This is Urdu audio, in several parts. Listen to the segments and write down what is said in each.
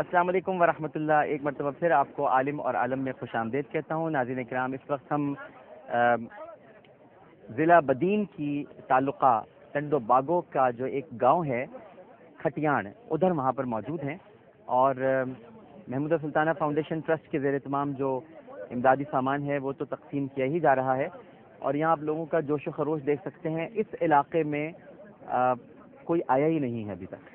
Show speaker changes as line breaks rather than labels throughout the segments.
السلام علیکم ورحمۃ اللہ. ایک مرتبہ پھر آپ کو عالم اور عالم میں خوش آمدید کہتا ہوں. ناظرین کرام, اس وقت ہم ضلع بدین کی تعلقہ ٹنڈو باگو کا جو ایک گاؤں ہے کھٹیان, ادھر وہاں پر موجود ہیں, اور محمود سلطانہ فاؤنڈیشن ٹرسٹ کے زیر اہتمام جو امدادی سامان ہے وہ تو تقسیم کیا ہی جا رہا ہے, اور یہاں آپ لوگوں کا جوش و خروش دیکھ سکتے ہیں. اس علاقے میں کوئی آیا ہی نہیں ہے ابھی تک.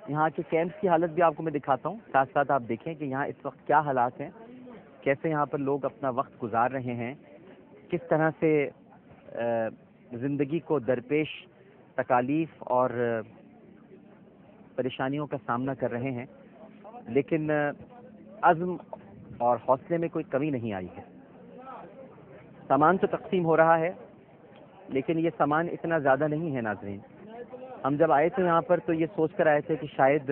یہاں کے کیمپس کی حالت بھی آپ کو میں دکھاتا ہوں, ساتھ ساتھ آپ دیکھیں کہ یہاں اس وقت کیا حالات ہیں, کیسے یہاں پر لوگ اپنا وقت گزار رہے ہیں, کس طرح سے زندگی کو درپیش تکالیف اور پریشانیوں کا سامنا کر رہے ہیں, لیکن عزم اور حوصلے میں کوئی کمی نہیں آئی ہے. سامان تو تقسیم ہو رہا ہے, لیکن یہ سامان اتنا زیادہ نہیں ہے. ناظرین, ہم جب آئے تھے یہاں پر تو یہ سوچ کر آئے تھے کہ شاید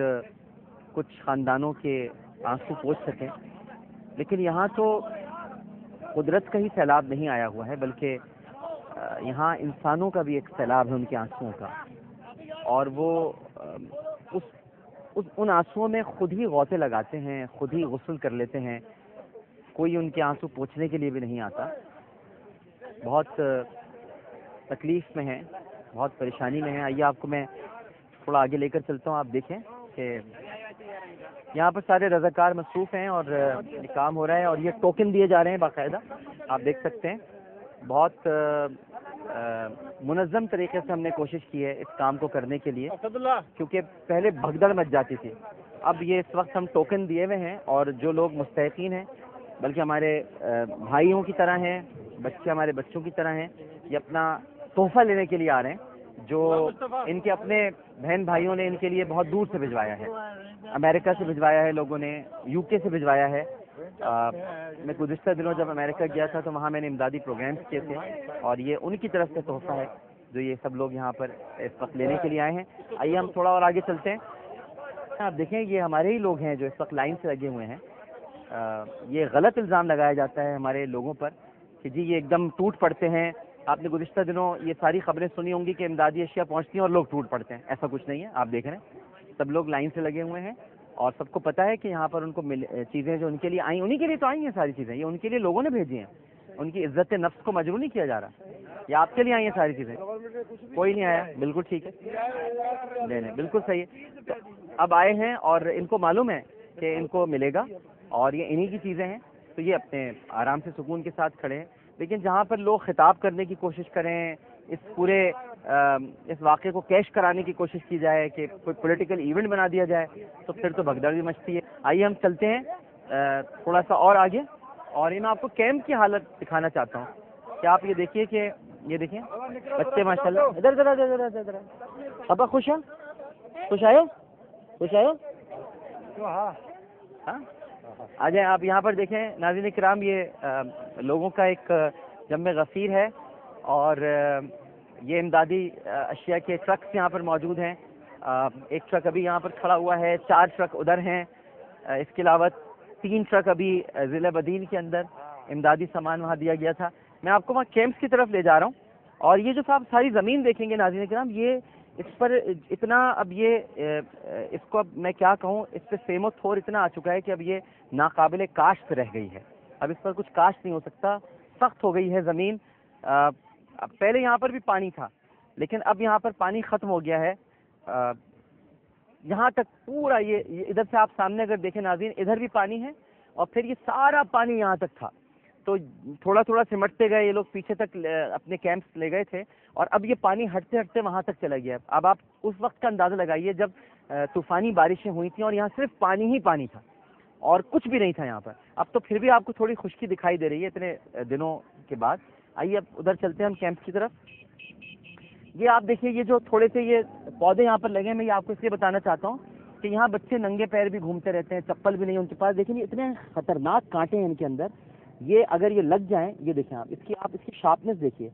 کچھ خاندانوں کے آنسو پوچھ سکیں, لیکن یہاں تو قدرت کا ہی سیلاب نہیں آیا ہوا ہے, بلکہ یہاں انسانوں کا بھی ایک سیلاب ہے ان کے آنسوؤں کا, اور وہ ان آنسوؤں میں خود ہی غوطے لگاتے ہیں, خود ہی غسل کر لیتے ہیں. کوئی ان کے آنسو پوچھنے کے لیے بھی نہیں آتا. بہت تکلیف میں ہیں, بہت پریشانی میں ہیں. آئیے آپ کو میں تھوڑا آگے لے کر چلتا ہوں. آپ دیکھیں کہ یہاں پر سارے رضاکار مصروف ہیں اور یہ کام ہو رہا ہے, اور یہ ٹوکن دیے جا رہے ہیں باقاعدہ. آپ دیکھ سکتے ہیں بہت منظم طریقے سے ہم نے کوشش کی ہے اس کام کو کرنے کے لیے, کیونکہ پہلے بھگدڑ مچ جاتی تھی. اب یہ اس وقت ہم ٹوکن دیے ہوئے ہیں, اور جو لوگ مستحقین ہیں, بلکہ ہمارے بھائیوں کی طرح ہیں, بچے ہمارے بچوں کی طرح ہیں, یہ اپنا تحفہ لینے کے لیے آ رہے ہیں, جو ان کے اپنے بہن بھائیوں نے ان کے لیے بہت دور سے بھجوایا ہے. امریکہ سے بھجوایا ہے لوگوں نے, یو کے سے بھجوایا ہے. میں گزشتہ دنوں جب امریکہ گیا تھا تو وہاں میں نے امدادی پروگرامس کیے تھے, اور یہ ان کی طرف سے تحفہ ہے جو یہ سب لوگ یہاں پر اس وقت لینے کے لیے آئے ہیں. آئیے ہم تھوڑا اور آگے چلتے ہیں. آپ دیکھیں یہ ہمارے ہی لوگ ہیں جو اس وقت لائن سے لگے ہوئے ہیں. یہ غلط الزام لگایا جاتا ہے ہمارے لوگوں پر کہ جی یہ ایک دم ٹوٹ پڑتے ہیں. آپ نے گزشتہ دنوں یہ ساری خبریں سنی ہوں گی کہ امدادی اشیاء پہنچتی ہیں اور لوگ ٹوٹ پڑتے ہیں. ایسا کچھ نہیں ہے. آپ دیکھ رہے ہیں سب لوگ لائن سے لگے ہوئے ہیں, اور سب کو پتہ ہے کہ یہاں پر ان کو چیزیں جو ان کے لیے آئیں, انہی کے لیے تو آئی ہیں ساری چیزیں, یہ ان کے لیے لوگوں نے بھیجی ہیں. ان کی عزت نفس کو مجروح نہیں کیا جا رہا. یہ آپ کے لیے آئی ہیں ساری چیزیں. کوئی نہیں آیا, بالکل ٹھیک ہے, نہیں نہیں بالکل صحیح ہے. تو اب آئے ہیں اور ان کو معلوم ہے کہ ان کو ملے گا, اور یہ انہی کی چیزیں ہیں, تو یہ اپنے آرام سے سکون کے ساتھ کھڑے ہیں. لیکن جہاں پر لوگ خطاب کرنے کی کوشش کریں, اس پورے اس واقعے کو کیش کرانے کی کوشش کی جائے, کہ کوئی پولیٹیکل ایونٹ بنا دیا جائے, تو پھر تو بھگدڑ بھی مچتی ہے. آئیے ہم چلتے ہیں تھوڑا سا اور آگے, اور میں آپ کو کیمپ کی حالت دکھانا چاہتا ہوں. کہ آپ یہ دیکھیے کہ یہ دیکھیں بچے ماشاء اللہ. ادھر ادھر ادھر ادھر ادھر ابا خوش ہیں, خوش آئے, خوش آئے. ہاں آ جائیں آپ یہاں پر دیکھیں. ناظرین کرام, یہ لوگوں کا ایک جمع غفیر ہے, اور یہ امدادی اشیاء کے ٹرکس یہاں پر موجود ہیں. ایک ٹرک ابھی یہاں پر کھڑا ہوا ہے, 4 ٹرک ادھر ہیں, اس کے علاوہ 3 ٹرک ابھی ضلع بدین کے اندر امدادی سامان وہاں دیا گیا تھا. میں آپ کو وہاں کیمپس کی طرف لے جا رہا ہوں, اور یہ جو صاحب ساری زمین دیکھیں گے ناظرین کرام, یہ اس پر اتنا اب یہ اس کو اب میں کیا کہوں, اس پہ سیم و تھور اتنا آ چکا ہے کہ اب یہ ناقابل کاشت رہ گئی ہے. اب اس پر کچھ کاشت نہیں ہو سکتا, سخت ہو گئی ہے زمین. پہلے یہاں پر بھی پانی تھا, لیکن اب یہاں پر پانی ختم ہو گیا ہے. یہاں تک پورا یہ ادھر سے آپ سامنے اگر دیکھیں ناظرین, ادھر بھی پانی ہے, اور پھر یہ سارا پانی یہاں تک تھا. تو تھوڑا تھوڑا سمٹتے گئے یہ لوگ, پیچھے تک اپنے کیمپس لے گئے تھے, اور اب یہ پانی ہٹتے ہٹتے وہاں تک چلا گیا. اب آپ اس وقت کا اندازہ لگائیے جب طوفانی بارشیں ہوئی تھیں, اور یہاں صرف پانی ہی پانی تھا اور کچھ بھی نہیں تھا یہاں پر. اب تو پھر بھی آپ کو تھوڑی خشکی دکھائی دے رہی ہے اتنے دنوں کے بعد. آئیے اب ادھر چلتے ہیں ہم کیمپس کی طرف. یہ آپ دیکھیے, یہ جو تھوڑے سے یہ پودے یہاں پر لگے ہیں, میں یہ آپ کو اس لیے بتانا چاہتا ہوں کہ یہاں بچے ننگے پیر بھی گھومتے رہتے ہیں, چپل بھی نہیں ان کے پاس. دیکھیں یہ اتنے خطرناک کانٹے ہیں ان کے اندر. یہ اگر یہ لگ جائیں, یہ دیکھیں آپ اس کی شارپنیس دیکھیے,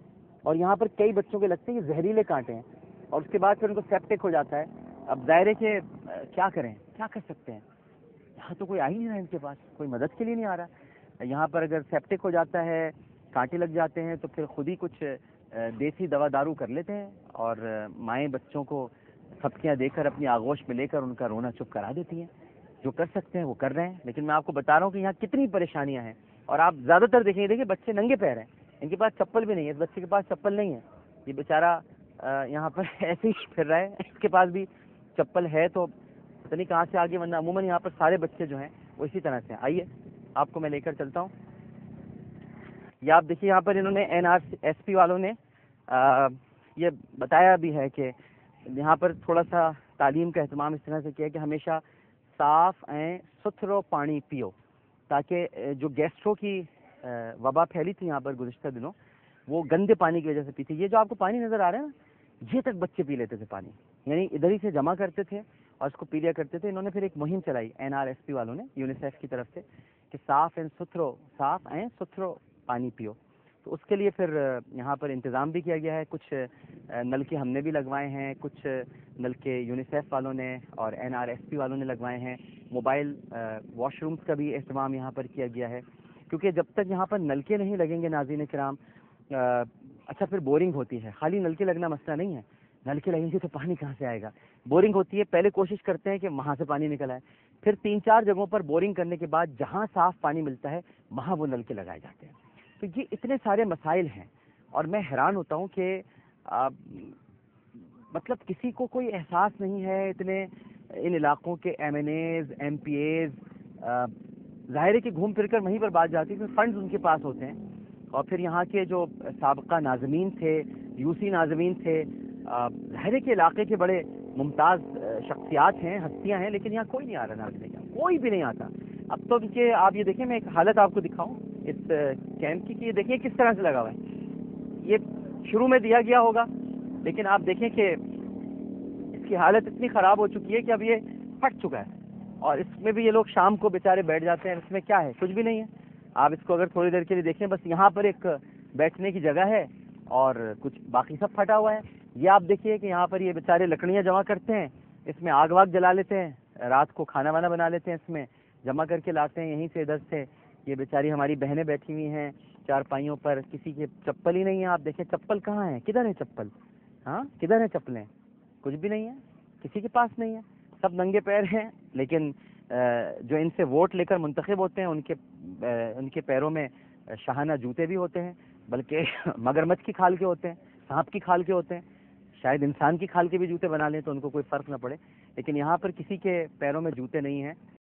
اور یہاں پر کئی بچوں کے لگتے ہیں یہ زہریلے کانٹے ہیں, اور اس کے بعد پھر ان کو سیپٹک ہو جاتا ہے. اب دائرے کے کیا کریں, کیا کر سکتے ہیں, یہاں تو کوئی آ ہی نہیں رہا ان کے پاس, کوئی مدد کے لیے نہیں آ رہا. یہاں پر اگر سیپٹک ہو جاتا ہے, کانٹے لگ جاتے ہیں, تو پھر خود ہی کچھ دیسی دوا دارو کر لیتے ہیں, اور مائیں بچوں کو تھپکیاں دے کر اپنی آغوش میں لے کر ان کا رونا چپ کرا دیتی ہیں. جو کر سکتے ہیں وہ کر رہے ہیں، لیکن میں آپ کو بتا رہا ہوں کہ یہاں کتنی پریشانیاں ہیں. اور آپ زیادہ تر دیکھیں گے، دیکھیے بچے ننگے پیر ہیں، ان کے پاس چپل بھی نہیں ہے. اس بچے کے پاس چپل نہیں ہے، یہ بیچارہ یہاں پر ایسے ہی پھر رہا ہے. اس کے پاس بھی چپل ہے تو پتہ نہیں کہاں سے آگے، ورنہ عموماً یہاں پر سارے بچے جو ہیں وہ اسی طرح سے ہیں. آئیے آپ کو میں لے کر چلتا ہوں. یہ آپ دیکھیے یہاں پر انہوں نے NRSP والوں نے یہ بتایا بھی ہے کہ یہاں پر تھوڑا سا تعلیم کا اہتمام اس طرح سے کیا کہ ہمیشہ صاف ستھرو پانی پیو، تاکہ جو گیسٹرو کی وبا پھیلی تھی یہاں پر گزشتہ دنوں، وہ گندے پانی کی وجہ سے پی تھی. یہ جو آپ کو پانی نظر آ رہا ہے نا، یہ تک بچے پی لیتے تھے پانی، یعنی ادھر ہی سے جمع کرتے تھے اور اس کو پی لیا کرتے تھے. انہوں نے پھر ایک مہم چلائی NRSP والوں نے، یونیسیف کی طرف سے، کہ صاف ستھرو پانی پیو. تو اس کے لیے پھر یہاں پر انتظام بھی کیا گیا ہے. کچھ نلکے ہم نے بھی لگوائے ہیں، کچھ نلکے یونیسیف والوں نے اور NRSP والوں نے لگوائے ہیں. موبائل واش رومز کا بھی اہتمام یہاں پر کیا گیا ہے، کیونکہ جب تک یہاں پر نلکے نہیں لگیں گے ناظرین کرام، اچھا پھر بورنگ ہوتی ہے. خالی نلکے لگنا مسئلہ نہیں ہے، نلکے لگیں گے تو پانی کہاں سے آئے گا؟ بورنگ ہوتی ہے، پہلے کوشش کرتے ہیں کہ وہاں سے پانی نکل آئے، پھر 3-4 جگہوں پر بورنگ کرنے کے بعد جہاں صاف پانی ملتا ہے وہاں وہ نلکے لگائے جاتے ہیں. تو یہ اتنے سارے مسائل ہیں، اور میں حیران ہوتا ہوں کہ مطلب کسی کو کوئی احساس نہیں ہے. اتنے ان علاقوں کے MNAs MPAs ظاہر ہے کہ گھوم پھر کر وہیں پر بات جاتی ہے، فنڈز ان کے پاس ہوتے ہیں. اور پھر یہاں کے جو سابقہ ناظمین تھے، UC ناظمین تھے، ظاہر ہے کہ علاقے کے بڑے ممتاز شخصیات ہیں، ہستیاں ہیں، لیکن یہاں کوئی نہیں آ رہا ناظرین، کوئی بھی نہیں آتا. اب تو کہ آپ یہ دیکھیں، میں ایک حالت آپ کو دکھاؤں اس کیمپ کی، کہ یہ دیکھیں کس طرح سے لگا ہوا ہے. یہ شروع میں دیا گیا ہوگا، لیکن آپ دیکھیں کہ اس کی حالت اتنی خراب ہو چکی ہے کہ اب یہ پھٹ چکا ہے. اور اس میں بھی یہ لوگ شام کو بیچارے بیٹھ جاتے ہیں. اس میں کیا ہے؟ کچھ بھی نہیں ہے. آپ اس کو اگر تھوڑی دیر کے لیے دیکھیں، بس یہاں پر ایک بیٹھنے کی جگہ ہے اور کچھ باقی سب پھٹا ہوا ہے. یہ آپ دیکھیے کہ یہاں پر یہ بیچارے لکڑیاں جمع کرتے ہیں، اس میں آگ واگ جلا لیتے ہیں، رات کو کھانا وانا بنا لیتے ہیں، اس میں جمع کر کے لاتے ہیں یہیں سے ادھر سے. یہ بیچاری ہماری بہنیں بیٹھی ہوئی ہیں چارپائیوں پر، کسی کے چپل ہی نہیں ہے. آپ دیکھیں چپل کہاں ہے؟ کدھر ہے چپل؟ ہاں کدھر ہے چپلیں؟ کچھ بھی نہیں ہے، کسی کے پاس نہیں ہے. سب ننگے پیر ہیں. لیکن جو ان سے ووٹ لے کر منتخب ہوتے ہیں ان کے پیروں میں شاہانہ جوتے بھی ہوتے ہیں، بلکہ مگرمچھ کی کھال کے ہوتے ہیں، سانپ کی کھال کے ہوتے ہیں. شاید انسان کی کھال کے بھی جوتے بنا لیں تو ان کو کوئی فرق نہ پڑے، لیکن یہاں پر کسی کے پیروں میں جوتے نہیں ہیں.